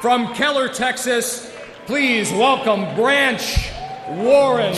from Keller, Texas, please welcome Branch Warren.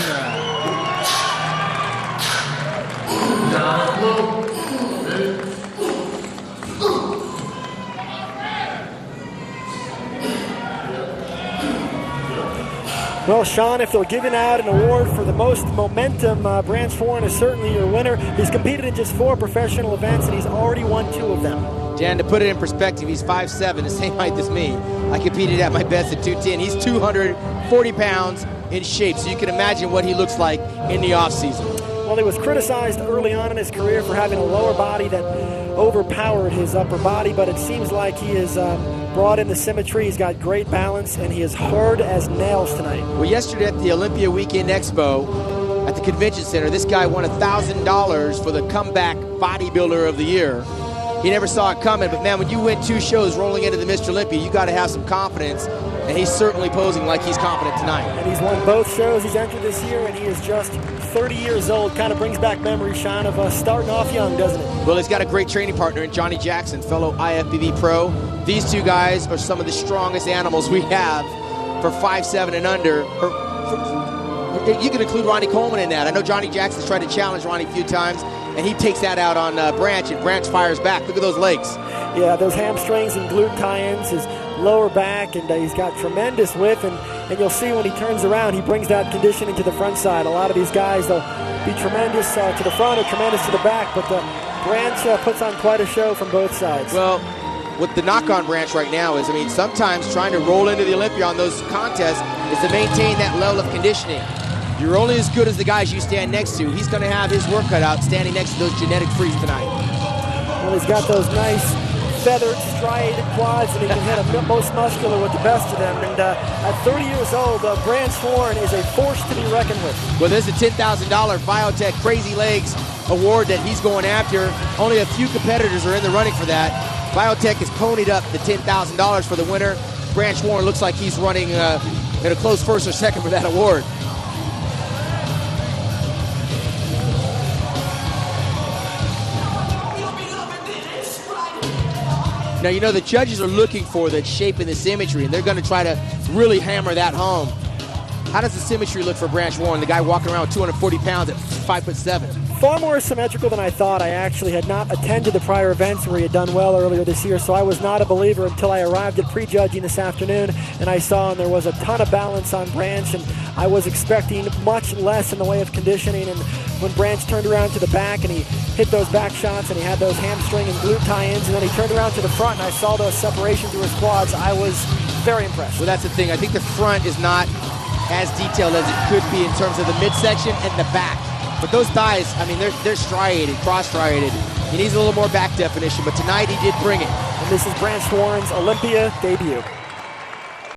Well, Sean, if they're giving out an award for the most momentum, Branch Warren is certainly your winner. He's competed in just 4 professional events, and he's already won 2 of them. Dan, to put it in perspective, he's 5'7", the same height as me. I competed at my best at 210. He's 240 pounds in shape, so you can imagine what he looks like in the offseason. Well, he was criticized early on in his career for having a lower body that overpowered his upper body, but it seems like he is brought in the symmetry. He's got great balance, and he is hard as nails tonight. Well, yesterday at the Olympia Weekend Expo at the Convention Center, this guy won $1,000 for the comeback bodybuilder of the year. He never saw it coming, but man, when you win 2 shows rolling into the Mr. Olympia, you got to have some confidence, and he's certainly posing like he's confident tonight. And he's won both shows he's entered this year, and he is just 30 years old. Kind of brings back memories, Sean, of starting off young, doesn't it? Well, he's got a great training partner in Johnny Jackson, fellow IFBB pro. These 2 guys are some of the strongest animals we have for 5'7" and under. You can include Ronnie Coleman in that. I know Johnny Jackson's tried to challenge Ronnie a few times, and he takes that out on Branch, and Branch fires back. Look at those legs. Yeah, those hamstrings and glute tie-ins, his lower back, and he's got tremendous width, and you'll see when he turns around, he brings that conditioning to the front side. A lot of these guys, they'll be tremendous to the front or tremendous to the back, but Branch puts on quite a show from both sides. Well, what the knock on Branch right now is, I mean, sometimes trying to roll into the Olympia on those contests is to maintain that level of conditioning. You're only as good as the guys you stand next to. He's going to have his work cut out standing next to those genetic freaks tonight. Well, he's got those nice feathered, striated quads, and he can hit a most muscular with the best of them. And at 30 years old, Branch Warren is a force to be reckoned with. Well, there's a $10,000 Biotech Crazy Legs award that he's going after. Only a few competitors are in the running for that. Biotech has ponied up the $10,000 for the winner. Branch Warren looks like he's running in a close first or second for that award. Now, you know, the judges are looking for that shape and the symmetry, and they're going to try to really hammer that home. How does the symmetry look for Branch Warren, the guy walking around with 240 pounds at 5'7"? Far more symmetrical than I thought. I actually had not attended the prior events where he had done well earlier this year, so I was not a believer until I arrived at prejudging this afternoon, and I saw and there was a ton of balance on Branch, and I was expecting much less in the way of conditioning. And when Branch turned around to the back and he hit those back shots and he had those hamstring and glute tie-ins, and then he turned around to the front and I saw those separations through his quads, I was very impressed. Well, that's the thing. I think the front is not as detailed as it could be in terms of the midsection and the back. But those thighs, I mean, they're striated, cross-striated. He needs a little more back definition, but tonight he did bring it. And this is Branch Warren's Olympia debut.